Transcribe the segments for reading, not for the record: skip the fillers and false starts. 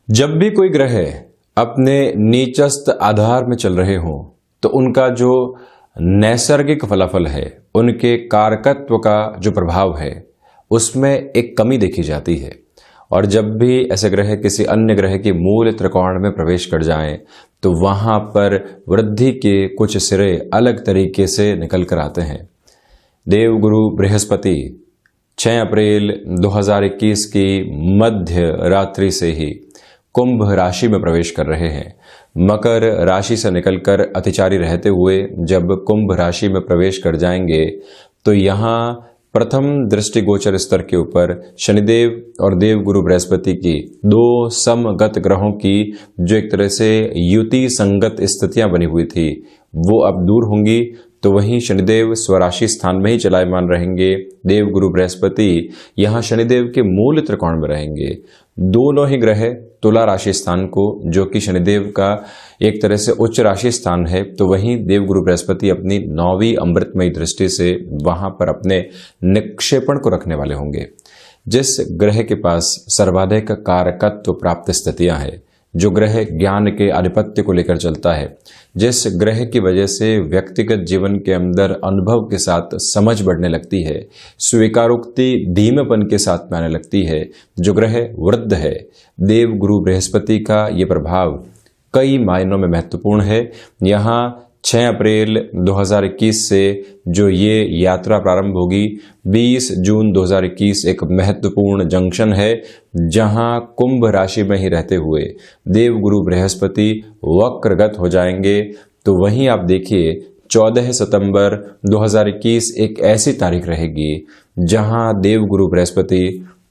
जब भी कोई ग्रह अपने नीचस्थ आधार में चल रहे हों तो उनका जो नैसर्गिक फलाफल है, उनके कारकत्व का जो प्रभाव है, उसमें एक कमी देखी जाती है। और जब भी ऐसे ग्रह किसी अन्य ग्रह के मूल त्रिकोण में प्रवेश कर जाएं तो वहां पर वृद्धि के कुछ सिरे अलग तरीके से निकल कर आते हैं। देवगुरु बृहस्पति 6 अप्रैल 2021 की मध्य रात्रि से ही कुंभ राशि में प्रवेश कर रहे हैं। मकर राशि से निकलकर अतिचारी रहते हुए जब कुंभ राशि में प्रवेश कर जाएंगे तो यहाँ प्रथम दृष्टिगोचर स्तर के ऊपर शनिदेव और देवगुरु बृहस्पति की दो समगत ग्रहों की जो एक तरह से युति संगत स्थितियां बनी हुई थी वो अब दूर होंगी। तो वहीं शनिदेव स्वराशि स्थान में ही चलायमान रहेंगे। देवगुरु बृहस्पति यहाँ शनिदेव के मूल त्रिकोण में रहेंगे। दोनों ही ग्रह तुला राशि स्थान को, जो कि शनिदेव का एक तरह से उच्च राशि स्थान है, तो वहीं देवगुरु बृहस्पति अपनी 9वीं अमृतमयी दृष्टि से वहां पर अपने निक्षेपण को रखने वाले होंगे। जिस ग्रह के पास सर्वाधिक कारकत्व प्राप्त स्थितियां हैं, जो ग्रह ज्ञान के आधिपत्य को लेकर चलता है, जिस ग्रह की वजह से व्यक्तिगत जीवन के अंदर अनुभव के साथ समझ बढ़ने लगती है, स्वीकारोक्ति धीमेपन के साथ में आने लगती है, जो ग्रह वृद्ध है, देवगुरु बृहस्पति का ये प्रभाव कई मायनों में महत्वपूर्ण है। यहाँ 6 अप्रैल 2021 से जो ये यात्रा प्रारंभ होगी, 20 जून 2021 एक महत्वपूर्ण जंक्शन है, जहां कुंभ राशि में ही रहते हुए देवगुरु बृहस्पति वक्रगत हो जाएंगे। तो वहीं आप देखिए 14 सितंबर 2021 एक ऐसी तारीख रहेगी जहां देवगुरु बृहस्पति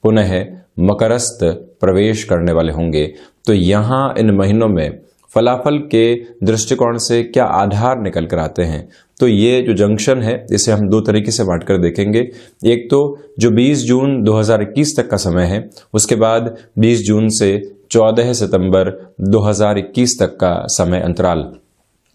पुनः मकरस्थ प्रवेश करने वाले होंगे। तो यहाँ इन महीनों में फलाफल के दृष्टिकोण से क्या आधार निकल कर आते हैं, तो ये जो जंक्शन है इसे हम दो तरीके से बांट कर देखेंगे। एक तो जो 20 जून 2021 तक का समय है, उसके बाद 20 जून से 14 सितंबर 2021 तक का समय अंतराल।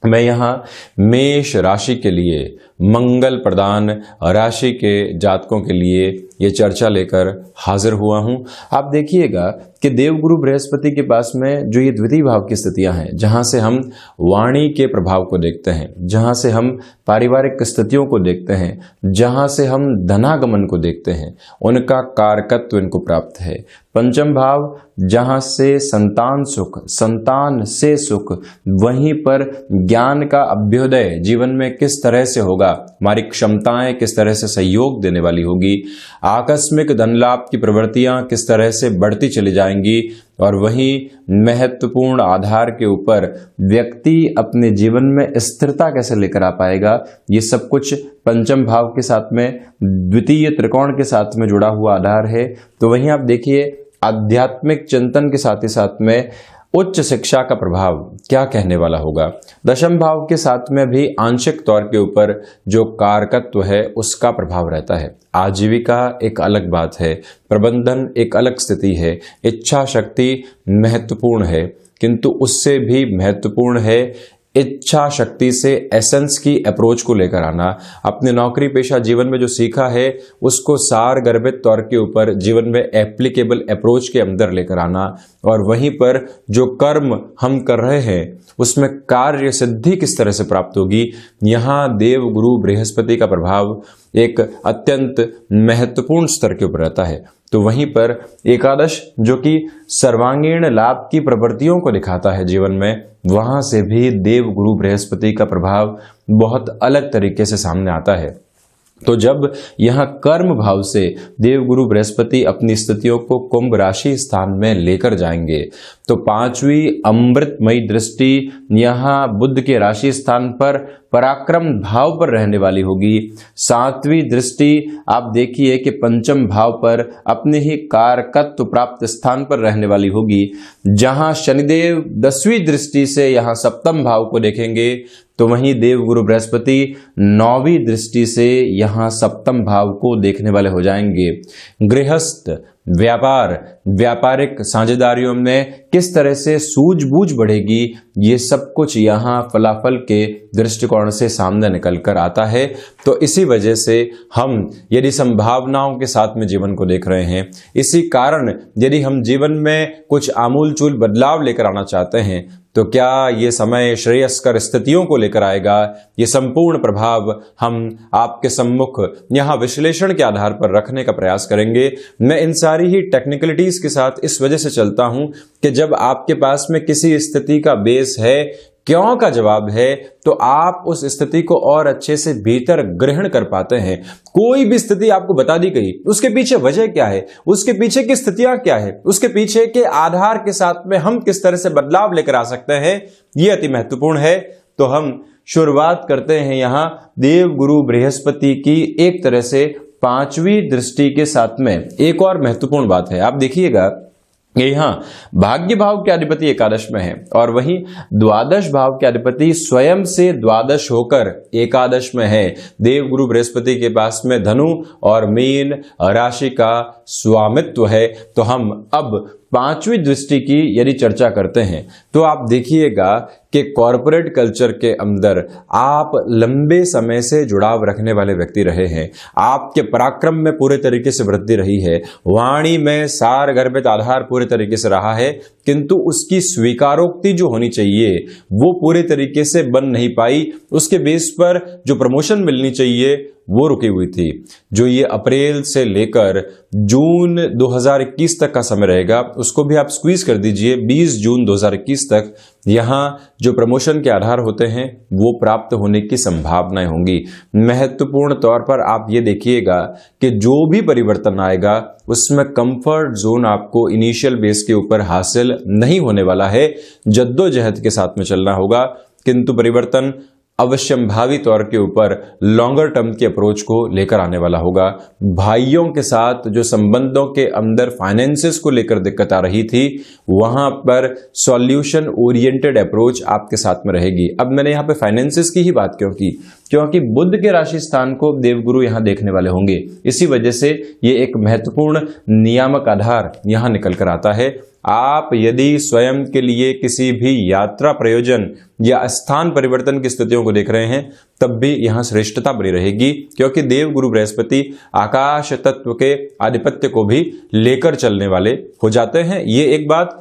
मैं यहाँ मेष राशि के लिए, मंगल प्रदान राशि के जातकों के लिए ये चर्चा लेकर हाजिर हुआ हूँ। आप देखिएगा कि देवगुरु बृहस्पति के पास में जो ये द्वितीय भाव की स्थितियां हैं, जहां से हम वाणी के प्रभाव को देखते हैं, जहां से हम पारिवारिक स्थितियों को देखते हैं, जहां से हम धनागमन को देखते हैं, उनका कारकत्व इनको प्राप्त है। पंचम भाव जहां से संतान सुख, संतान से सुख, वहीं पर ज्ञान का अभ्युदय जीवन में किस तरह से होगा, हमारी क्षमताएं किस तरह से सहयोग देने वाली होगी, आकस्मिक धन लाभ की प्रवृत्तियां किस तरह से बढ़ती चली जाएंगी, और वहीं महत्वपूर्ण आधार के ऊपर व्यक्ति अपने जीवन में स्थिरता कैसे लेकर आ पाएगा, ये सब कुछ पंचम भाव के साथ में द्वितीय त्रिकोण के साथ में जुड़ा हुआ आधार है। तो वहीं आप देखिए आध्यात्मिक चिंतन के साथ ही साथ में उच्च शिक्षा का प्रभाव क्या कहने वाला होगा। दशम भाव के साथ में भी आंशिक तौर के ऊपर जो कारकत्व है उसका प्रभाव रहता है। आजीविका एक अलग बात है, प्रबंधन एक अलग स्थिति है, इच्छा शक्ति महत्वपूर्ण है, किंतु उससे भी महत्वपूर्ण है इच्छा शक्ति से एसेंस की अप्रोच को लेकर आना। अपने नौकरी पेशा जीवन में जो सीखा है उसको सार गर्भित तौर के ऊपर जीवन में एप्लीकेबल अप्रोच के अंदर लेकर आना, और वहीं पर जो कर्म हम कर रहे हैं उसमें कार्य सिद्धि किस तरह से प्राप्त होगी। यहाँ देवगुरु बृहस्पति का प्रभाव एक अत्यंत महत्वपूर्ण स्तर के ऊपर रहता है। तो वहीं पर एकादश जो कि सर्वांगीण लाभ की प्रवृत्तियों को दिखाता है जीवन में, वहां से भी देवगुरु बृहस्पति का प्रभाव बहुत अलग तरीके से सामने आता है। तो जब यहाँ कर्म भाव से देवगुरु बृहस्पति अपनी स्थितियों को कुंभ राशि स्थान में लेकर जाएंगे, तो 5वीं अमृतमयी दृष्टि यहाँ बुध के राशि स्थान पर पराक्रम भाव पर रहने वाली होगी। 7वीं दृष्टि आप देखिए कि पंचम भाव पर अपने ही कारकत्व प्राप्त स्थान पर रहने वाली होगी। जहां शनिदेव 10वीं दृष्टि से यहाँ सप्तम भाव को देखेंगे, तो वहीं देवगुरु बृहस्पति 9वीं दृष्टि से यहाँ सप्तम भाव को देखने वाले हो जाएंगे। गृहस्थ, व्यापार, व्यापारिक साझेदारियों में किस तरह से सूझबूझ बढ़ेगी, ये सब कुछ यहाँ फलाफल के दृष्टिकोण से सामने निकल कर आता है। तो इसी वजह से हम यदि संभावनाओं के साथ में जीवन को देख रहे हैं, इसी कारण यदि हम जीवन में कुछ आमूलचूल बदलाव लेकर आना चाहते हैं, तो क्या ये समय श्रेयस्कर स्थितियों को लेकर आएगा, ये संपूर्ण प्रभाव हम आपके सम्मुख यहाँ विश्लेषण के आधार पर रखने का प्रयास करेंगे। मैं इन सारी ही टेक्निकलिटीज के साथ इस वजह से चलता हूं कि जब आपके पास में किसी स्थिति का बेस है, क्यों का जवाब है, तो आप उस स्थिति को और अच्छे से भीतर ग्रहण कर पाते हैं। कोई भी स्थिति आपको बता दी गई, उसके पीछे वजह क्या है, उसके पीछे की स्थितियां क्या है, उसके पीछे के आधार के साथ में हम किस तरह से बदलाव लेकर आ सकते हैं, ये अति महत्वपूर्ण है। तो हम शुरुआत करते हैं यहां देव गुरु बृहस्पति की एक तरह से 5वीं दृष्टि के साथ में। एक और महत्वपूर्ण बात है, आप देखिएगा यहाँ भाग्य भाव के अधिपति एकादश में है और वहीं द्वादश भाव के अधिपति स्वयं से द्वादश होकर एकादश में है। देव गुरु बृहस्पति के पास में धनु और मीन राशि का स्वामित्व है। तो हम अब 5वीं दृष्टि की यदि चर्चा करते हैं तो आप देखिएगा कि कॉरपोरेट कल्चर के अंदर आप लंबे समय से जुड़ाव रखने वाले व्यक्ति रहे हैं। आपके पराक्रम में पूरे तरीके से वृद्धि रही है, वाणी में सार गर्भित आधार पूरे तरीके से रहा है, किंतु उसकी स्वीकारोक्ति जो होनी चाहिए वो पूरे तरीके से बन नहीं पाई। उसके बेस पर जो प्रमोशन मिलनी चाहिए वो रुकी हुई थी। जो ये अप्रैल से लेकर जून 2021 तक का समय रहेगा, उसको भी आप स्क्वीज कर दीजिए। 20 जून 2021 तक यहाँ जो प्रमोशन के आधार होते हैं वो प्राप्त होने की संभावनाएं होंगी। महत्वपूर्ण तौर पर आप ये देखिएगा कि जो भी परिवर्तन आएगा उसमें कंफर्ट जोन आपको इनिशियल बेस के ऊपर हासिल नहीं होने वाला है। जद्दोजहद के साथ में चलना होगा, किंतु परिवर्तन अवश्यंभावी तौर के ऊपर लॉन्गर टर्म की अप्रोच को लेकर आने वाला होगा। भाइयों के साथ जो संबंधों के अंदर फाइनेंसेस को लेकर दिक्कत आ रही थी, वहां पर सॉल्यूशन ओरिएंटेड अप्रोच आपके साथ में रहेगी। अब मैंने यहाँ पे फाइनेंसेस की ही बात क्यों की, क्योंकि बुध के राशि स्थान को देवगुरु यहाँ देखने वाले होंगे। इसी वजह से ये एक महत्वपूर्ण नियामक आधार यहाँ निकल कर आता है। आप यदि स्वयं के लिए किसी भी यात्रा प्रयोजन या स्थान परिवर्तन की स्थितियों को देख रहे हैं, तब भी यहां श्रेष्ठता बनी रहेगी, क्योंकि देव गुरु बृहस्पति आकाश तत्व के आधिपत्य को भी लेकर चलने वाले हो जाते हैं। ये एक बात।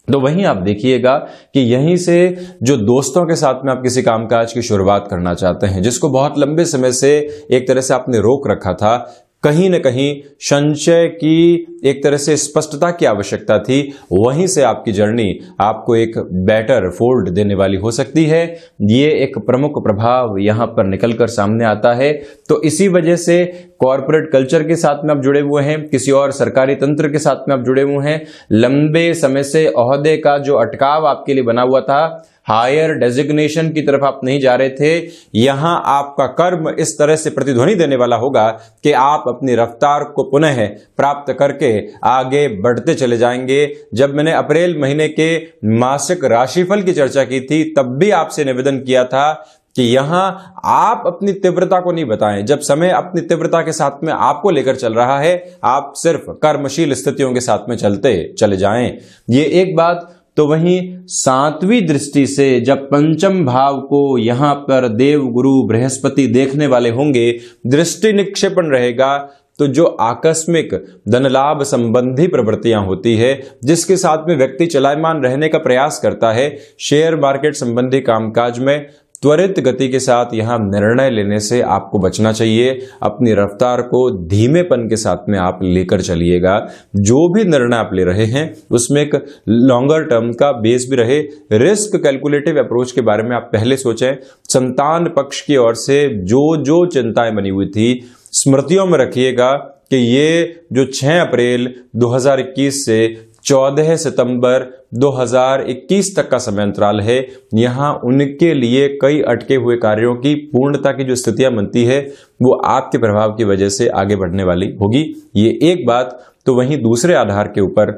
तो वहीं आप देखिएगा कि यहीं से जो दोस्तों के साथ में आप किसी कामकाज की शुरुआत करना चाहते हैं, जिसको बहुत लंबे समय से एक तरह से आपने रोक रखा था, कहीं न कहीं संशय की एक तरह से स्पष्टता की आवश्यकता थी, वहीं से आपकी जर्नी आपको एक बेटर फोल्ड देने वाली हो सकती है। ये एक प्रमुख प्रभाव यहां पर निकलकर सामने आता है। तो इसी वजह से कॉर्पोरेट कल्चर के साथ में आप जुड़े हुए हैं, किसी और सरकारी तंत्र के साथ में आप जुड़े हुए हैं, लंबे समय से ओहदे का जो अटकाव आपके लिए बना हुआ था, हायर डेजिग्नेशन की तरफ आप नहीं जा रहे थे, यहां आपका कर्म इस तरह से प्रतिध्वनि देने वाला होगा कि आप अपनी रफ्तार को पुनः प्राप्त करके आगे बढ़ते चले जाएंगे। जब मैंने अप्रैल महीने के मासिक राशिफल की चर्चा की थी, तब भी आपसे निवेदन किया था कि यहां आप अपनी तीव्रता को नहीं बताएं। जब समय अपनी तीव्रता के साथ में आपको लेकर चल रहा है, आप सिर्फ कर्मशील स्थितियों के साथ में चलते चले जाएं। ये एक बात। तो वहीं 7वीं दृष्टि से जब पंचम भाव को यहां पर देव गुरु बृहस्पति देखने वाले होंगे, दृष्टि निक्षेपण रहेगा, तो जो आकस्मिक धन लाभ संबंधी प्रवृत्तियां होती है, जिसके साथ में व्यक्ति चलायमान रहने का प्रयास करता है, शेयर मार्केट संबंधी कामकाज में त्वरित गति के साथ यहां निर्णय लेने से आपको बचना चाहिए। अपनी रफ्तार को धीमेपन के साथ में आप लेकर चलिएगा। जो भी निर्णय आप ले रहे हैं उसमें एक लॉन्गर टर्म का बेस भी रहे। रिस्क कैलकुलेटिव अप्रोच के बारे में आप पहले सोचें। संतान पक्ष की ओर से जो चिंताएं बनी हुई थी, स्मृतियों में रखिएगा कि ये जो 6 अप्रैल 2021 से 14 सितंबर 2021 तक का समय अंतराल है, यहां उनके लिए कई अटके हुए कार्यों की पूर्णता की जो स्थितियां बनती है, वो आपके प्रभाव की वजह से आगे बढ़ने वाली होगी। ये एक बात। तो वहीं दूसरे आधार के ऊपर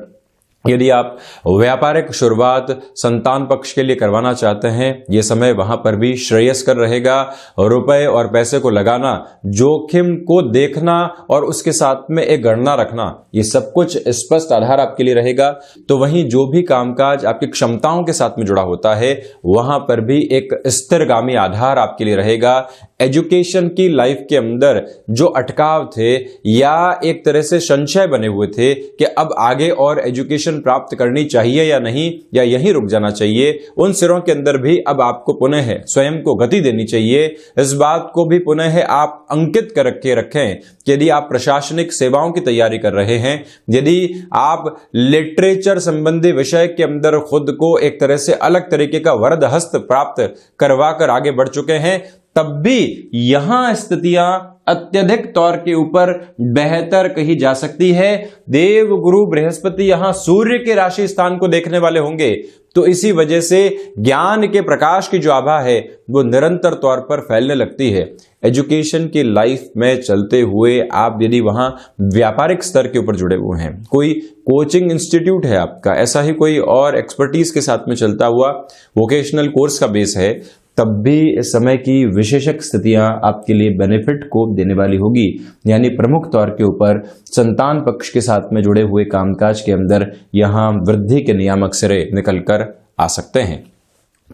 यदि आप व्यापारिक शुरुआत संतान पक्ष के लिए करवाना चाहते हैं, यह समय वहां पर भी श्रेयस्कर रहेगा। रुपए और पैसे को लगाना, जोखिम को देखना और उसके साथ में एक गणना रखना, ये सब कुछ स्पष्ट आधार आपके लिए रहेगा। तो वहीं जो भी कामकाज आपकी क्षमताओं के साथ में जुड़ा होता है, वहां पर भी एक स्थिरगामी आधार आपके लिए रहेगा। एजुकेशन की लाइफ के अंदर जो अटकाव थे या एक तरह से संशय बने हुए थे कि अब आगे और एजुकेशन प्राप्त करनी चाहिए या नहीं, या यहीं रुक जाना चाहिए, उन सिरों के अंदर भी अब आपको पुनः स्वयं को गति देनी चाहिए। इस बात को भी पुनः आप अंकित करके रखें कि यदि आप प्रशासनिक सेवाओं की तैयारी कर रहे हैं, यदि आप लिटरेचर संबंधी विषय के अंदर खुद को एक तरह से अलग तरीके का वरद हस्त प्राप्त करवा कर आगे बढ़ चुके हैं, तब भी यहां स्थितियां अत्यधिक तौर के ऊपर बेहतर कही जा सकती है। देव गुरु बृहस्पति यहां सूर्य के राशि स्थान को देखने वाले होंगे, तो इसी वजह से ज्ञान के प्रकाश की जो आभा है वो निरंतर तौर पर फैलने लगती है। एजुकेशन की लाइफ में चलते हुए आप यदि वहां व्यापारिक स्तर के ऊपर जुड़े हुए हैं, कोई कोचिंग इंस्टीट्यूट है आपका, ऐसा ही कोई और एक्सपर्टीज के साथ में चलता हुआ वोकेशनल कोर्स का बेस है, तब भी इस समय की विशेषक स्थितियां आपके लिए बेनिफिट को देने वाली होगी। यानी प्रमुख तौर के ऊपर संतान पक्ष के साथ में जुड़े हुए कामकाज के अंदर यहां वृद्धि के नियामक सिरे निकलकर आ सकते हैं।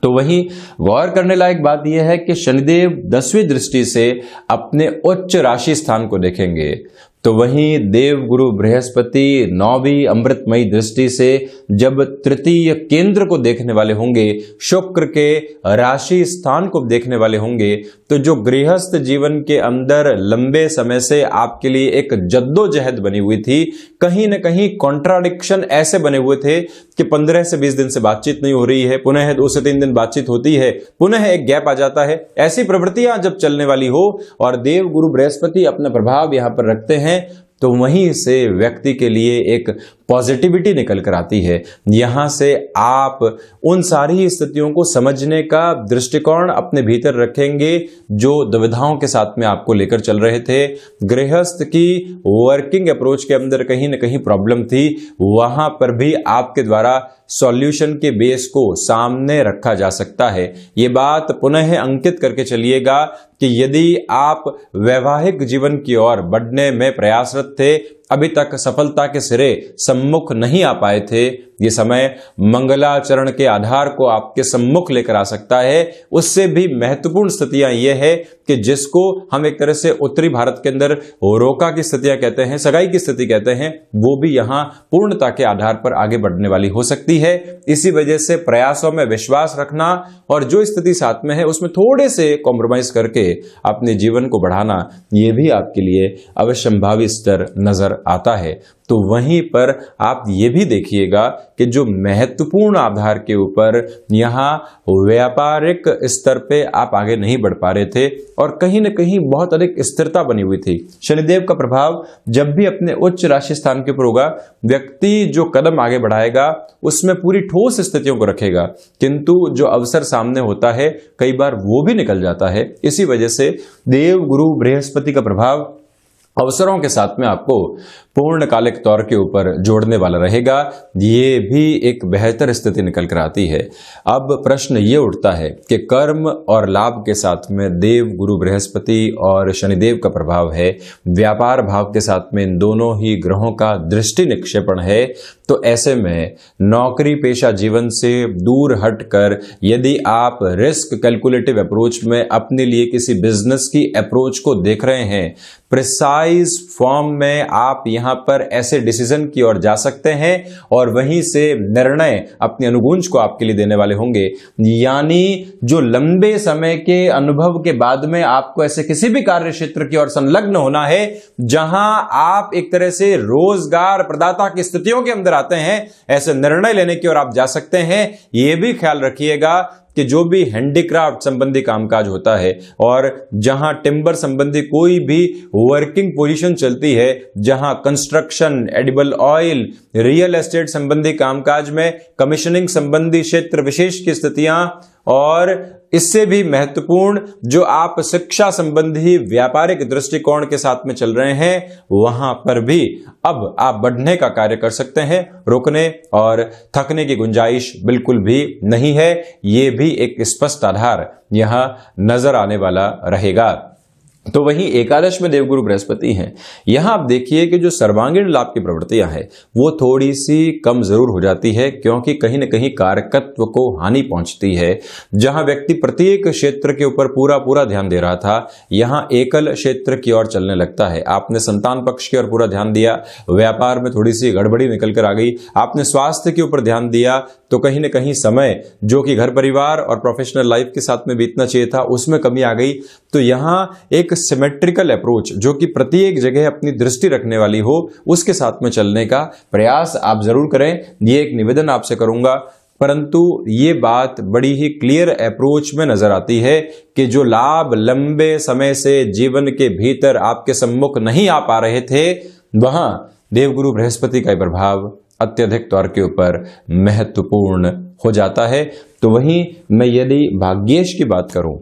तो वहीं गौर करने लायक बात यह है कि शनिदेव 10वीं दृष्टि से अपने उच्च राशि स्थान को देखेंगे, तो वहीं देव गुरु बृहस्पति 9वीं अमृतमयी दृष्टि से जब तृतीय केंद्र को देखने वाले होंगे, शुक्र के राशि स्थान को देखने वाले होंगे, तो जो गृहस्थ जीवन के अंदर लंबे समय से आपके लिए एक जद्दोजहद बनी हुई थी, कहीं ना कहीं कॉन्ट्राडिक्शन ऐसे बने हुए थे कि 15 से 20 दिन से बातचीत नहीं हो रही है, पुनः 2 से 3 दिन बातचीत होती है, पुनः एक गैप आ जाता है। ऐसी प्रवृत्तियां जब चलने वाली हो और देव गुरु बृहस्पति अपना प्रभाव यहां पर रखते हैं, तो वहीं से व्यक्ति के लिए एक पॉजिटिविटी निकल कर आती है। यहां से आप उन सारी स्थितियों को समझने का दृष्टिकोण अपने भीतर रखेंगे जो दुविधाओं के साथ में आपको लेकर चल रहे थे। गृहस्थ की वर्किंग अप्रोच के अंदर कहीं ना कहीं प्रॉब्लम थी, वहां पर भी आपके द्वारा सॉल्यूशन के बेस को सामने रखा जा सकता है। ये बात पुनः अंकित करके चलिएगा कि यदि आप वैवाहिक जीवन की ओर बढ़ने में प्रयासरत थे, अभी तक सफलता के सिरे सम्मुख नहीं आ पाए थे, ये समय मंगलाचरण के आधार को आपके सम्मुख लेकर आ सकता है। उससे भी महत्वपूर्ण स्थितियां ये है कि जिसको हम एक तरह से उत्तरी भारत के अंदर रोका की स्थितियां कहते हैं, सगाई की स्थिति कहते हैं, वो भी यहां पूर्णता के आधार पर आगे बढ़ने वाली हो सकती है। इसी वजह से प्रयासों में विश्वास रखना और जो स्थिति साथ में है उसमें थोड़े से कॉम्प्रोमाइज करके अपने जीवन को बढ़ाना, ये भी आपके लिए अवश्यंभावी स्तर नजर आता है। तो वहीं पर आप ये भी देखिएगा कि जो महत्वपूर्ण आधार के ऊपर यहां व्यापारिक स्तर पे आप आगे नहीं बढ़ पा रहे थे और कहीं ना कहीं बहुत अधिक स्थिरता बनी हुई थी। शनिदेव का प्रभाव जब भी अपने उच्च राशि स्थान के ऊपर होगा, व्यक्ति जो कदम आगे बढ़ाएगा उसमें पूरी ठोस स्थितियों को रखेगा, किंतु जो अवसर सामने होता है कई बार वो भी निकल जाता है। इसी वजह से देव गुरु बृहस्पति का प्रभाव अवसरों के साथ में आपको पूर्णकालिक तौर के ऊपर जोड़ने वाला रहेगा। ये भी एक बेहतर स्थिति निकल कर आती है। अब प्रश्न ये उठता है कि कर्म और लाभ के साथ में देव गुरु बृहस्पति और शनिदेव का प्रभाव है, व्यापार भाव के साथ में इन दोनों ही ग्रहों का दृष्टि निक्षेपण है, तो ऐसे में नौकरी पेशा जीवन से दूर हटकर यदि आप रिस्क कैलकुलेटिव अप्रोच में अपने लिए किसी बिजनेस की अप्रोच को देख रहे हैं, प्रिसाइज फॉर्म में आप यहां पर ऐसे डिसीजन की ओर जा सकते हैं और वहीं से निर्णय अपनी अनुगुंज को आपके लिए देने वाले होंगे। यानी जो लंबे समय के अनुभव के बाद में आपको ऐसे किसी भी कार्य क्षेत्र की ओर संलग्न होना है जहां आप एक तरह से रोजगार प्रदाता की स्थितियों के अंदर आते हैं, ऐसे निर्णय लेने की ओर आप जा सकते हैं। यह भी ख्याल रखिएगा कि जो भी हैंडीक्राफ्ट संबंधी कामकाज होता है और जहां टिम्बर संबंधी कोई भी वर्किंग पोजीशन चलती है, जहां construction, edible oil, real estate संबंधी कामकाज में कमीशनिंग संबंधी क्षेत्र विशेष की स्थितियां और इससे भी महत्वपूर्ण, जो आप शिक्षा संबंधी व्यापारिक दृष्टिकोण के साथ में चल रहे हैं, वहां पर भी अब आप बढ़ने का कार्य कर सकते हैं। रुकने और थकने की गुंजाइश बिल्कुल भी नहीं है। ये भी एक स्पष्ट आधार यहां नजर आने वाला रहेगा। तो वहीं एकादश में देवगुरु बृहस्पति हैं। यहां आप देखिए कि जो सर्वांगीण लाभ की प्रवृत्तियां हैं वो थोड़ी सी कम जरूर हो जाती है, क्योंकि कहीं न कहीं कारकत्व को हानि पहुंचती है। जहां व्यक्ति प्रत्येक क्षेत्र के ऊपर पूरा पूरा ध्यान दे रहा था, यहां एकल क्षेत्र की ओर चलने लगता है। आपने संतान पक्ष की ओर पूरा ध्यान दिया, व्यापार में थोड़ी सी गड़बड़ी निकल कर आ गई। आपने स्वास्थ्य के ऊपर ध्यान दिया, तो कहीं न कहीं समय जो कि घर परिवार और प्रोफेशनल लाइफ के साथ में बीतना चाहिए था, उसमें कमी आ गई। तो यहां एक सिमेट्रिकल अप्रोच, जो कि प्रत्येक जगह अपनी दृष्टि रखने वाली हो, उसके साथ में चलने का प्रयास आप जरूर करें। ये एक निवेदन आपसे करूंगा। परंतु ये बात बड़ी ही क्लियर अप्रोच में नजर आती है कि जो लाभ लंबे समय से जीवन के भीतर आपके सम्मुख नहीं आ पा रहे थे, वहां देवगुरु बृहस्पति का प्रभाव अत्यधिक तौर के ऊपर महत्वपूर्ण हो जाता है। तो वहीं मैं यदि भाग्येश की बात करूं,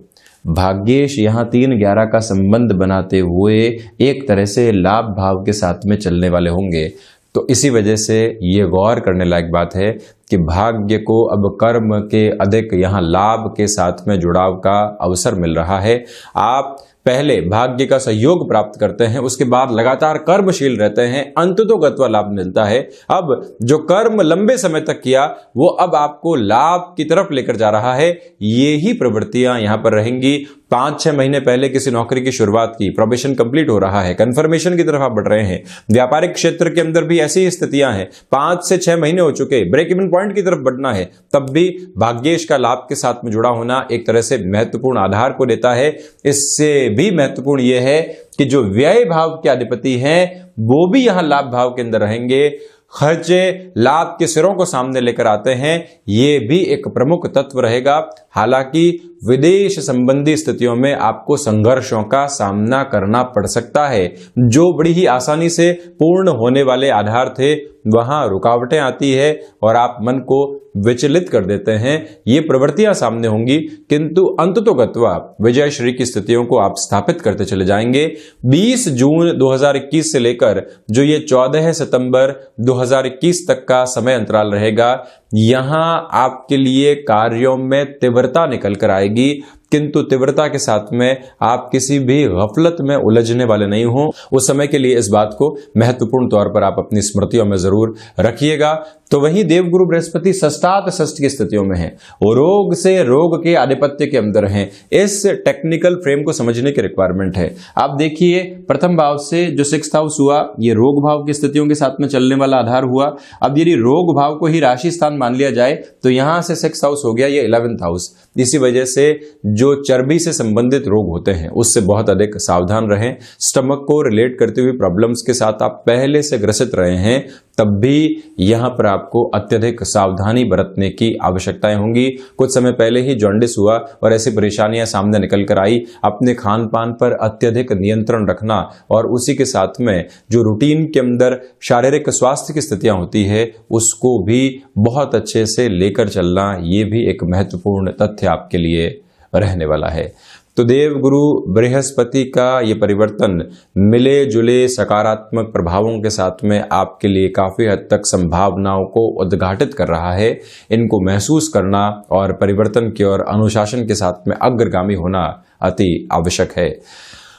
भाग्येश यहां 3-11 का संबंध बनाते हुए एक तरह से लाभ भाव के साथ में चलने वाले होंगे। तो इसी वजह से ये गौर करने लायक बात है कि भाग्य को अब कर्म के अधिक यहां लाभ के साथ में जुड़ाव का अवसर मिल रहा है। आप पहले भाग्य का सहयोग प्राप्त करते हैं, उसके बाद लगातार कर्मशील रहते हैं, अंततोगत्वा लाभ मिलता है। अब जो कर्म लंबे समय तक किया, वो अब आपको लाभ की तरफ लेकर जा रहा है। ये ही प्रवृत्तियां यहां पर रहेंगी। 5-6 महीने पहले किसी नौकरी की शुरुआत की, प्रोबेशन कंप्लीट हो रहा है, कंफर्मेशन की तरफ आप बढ़ रहे हैं। व्यापारिक क्षेत्र के अंदर भी ऐसी स्थितियां हैं, 5 से 6 महीने हो चुके, ब्रेक इवन पॉइंट की तरफ बढ़ना है, तब भी भाग्येश का लाभ के साथ में जुड़ा होना एक तरह से महत्वपूर्ण आधार को देता है। इससे भी महत्वपूर्ण यह है कि जो व्यय भाव के अधिपति हैं वो भी यहां लाभ भाव के अंदर रहेंगे। खर्चे लाभ के सिरों को सामने लेकर आते हैं, ये भी एक प्रमुख तत्व रहेगा। हालांकि विदेश संबंधी स्थितियों में आपको संघर्षों का सामना करना पड़ सकता है। जो बड़ी ही आसानी से पूर्ण होने वाले आधार थे, वहां रुकावटें आती है और आप मन को विचलित कर देते हैं। ये प्रवृत्तियां सामने होंगी, किंतु अंततोगत्वा विजयश्री की स्थितियों को आप स्थापित करते चले जाएंगे। 20 जून 2021 से लेकर जो ये 14 सितंबर 2021 तक का समय अंतराल रहेगा, यहां आपके लिए कार्यों में तीव्रता निकल कर आएगी, किंतु तीव्रता के साथ में आप किसी भी गफलत में उलझने वाले नहीं हो। उस समय के लिए इस बात को महत्वपूर्ण तौर पर आप अपनी स्मृतियों में जरूर रखिएगा। तो वहीं देवगुरु बृहस्पति षष्ठात षष्ठ की स्थितियों में है, वो रोग से रोग के आधिपत्य के अंदर हैं। इस टेक्निकल फ्रेम को समझने की रिक्वायरमेंट है। आप देखिए, प्रथम भाव से जो 6th हाउस हुआ, ये रोग भाव की स्थितियों के साथ में चलने वाला आधार हुआ। अब यदि रोग भाव को ही राशि स्थान मान लिया जाए, तो यहां से 6th हाउस हो गया ये 11th हाउस। इसी वजह से जो चर्बी से संबंधित रोग होते हैं, उससे बहुत अधिक सावधान रहें। स्टमक को रिलेट करते हुए प्रॉब्लम्स के साथ आप पहले से ग्रसित रहे हैं, तब भी यहां पर आपको अत्यधिक सावधानी बरतने की आवश्यकताएं होंगी। कुछ समय पहले ही जॉन्डिस हुआ और ऐसी परेशानियां सामने निकल कर आई। अपने खान पान पर अत्यधिक नियंत्रण रखना और उसी के साथ में जो रूटीन के अंदर शारीरिक स्वास्थ्य की स्थितियां होती है, उसको भी बहुत अच्छे से लेकर चलना, ये भी एक महत्वपूर्ण तथ्य आपके लिए रहने वाला है। तो देवगुरु बृहस्पति का ये परिवर्तन मिले जुले सकारात्मक प्रभावों के साथ में आपके लिए काफी हद तक संभावनाओं को उद्घाटित कर रहा है। इनको महसूस करना और परिवर्तन की ओर अनुशासन के साथ में अग्रगामी होना अति आवश्यक है।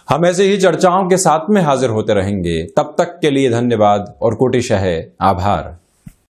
हम ऐसे ही चर्चाओं के साथ में हाजिर होते रहेंगे। तब तक के लिए धन्यवाद और कोटिशः आभार।